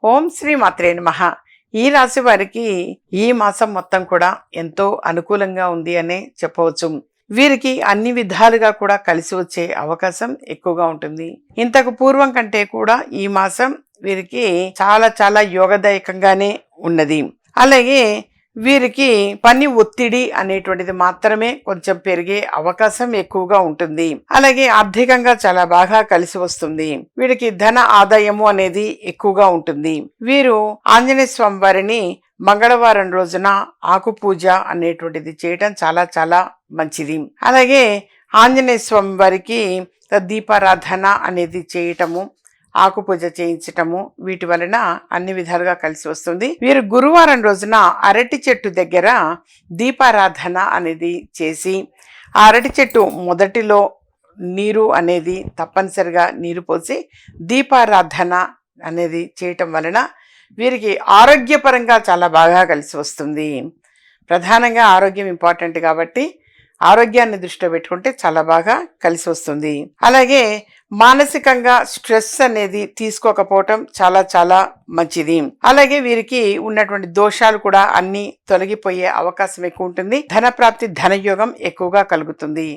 ఓం శ్రీ మాత్రే నమః. ఈ రాశి వారికి ఈ మాసం మొత్తం కూడా ఎంతో అనుకూలంగా ఉంది అనే చెప్పవచ్చు. వీరికి అన్ని విధాలుగా కూడా కలిసి వచ్చే అవకాశం ఎక్కువగా ఉంటుంది. ఇంతకు పూర్వం కంటే కూడా ఈ మాసం వీరికి చాలా చాలా యోగదాయకంగానే ఉన్నది. అలాగే వీరికి పని ఒత్తిడి అనేటువంటిది మాత్రమే కొంచెం పెరిగే అవకాశం ఎక్కువగా ఉంటుంది. అలాగే ఆర్థికంగా చాలా బాగా కలిసి వస్తుంది. వీరికి ధన ఆదాయము అనేది ఎక్కువగా ఉంటుంది. వీరు ఆంజనేయ స్వామి వారిని మంగళవారం రోజున ఆకు పూజ అనేటువంటిది చేయటం చాలా చాలా మంచిది. అలాగే ఆంజనేయ స్వామి వారికి దీపారాధన అనేది చేయటము, ఆకు పూజ చేయించటము, వీటి వలన అన్ని విధాలుగా కలిసి వస్తుంది. వీరు గురువారం రోజున అరటి చెట్టు దగ్గర దీపారాధన అనేది చేసి, ఆ అరటి చెట్టు మొదటిలో నీరు అనేది తప్పనిసరిగా నీరు పోసి దీపారాధన అనేది చేయటం వలన వీరికి ఆరోగ్యపరంగా చాలా బాగా కలిసి వస్తుంది. ప్రధానంగా ఆరోగ్యం ఇంపార్టెంట్ కాబట్టి ఆరోగ్యాన్ని దృష్టిలో పెట్టుకుంటే చాలా బాగా కలిసి వస్తుంది. అలాగే మానసికంగా స్ట్రెస్ అనేది తీసుకోకపోవటం చాలా చాలా మంచిది. అలాగే వీరికి ఉన్నటువంటి దోషాలు కూడా అన్ని తొలగిపోయే అవకాశం ఎక్కువ ఉంటుంది. ధన ప్రాప్తి, ధనయోగం ఎక్కువగా కలుగుతుంది.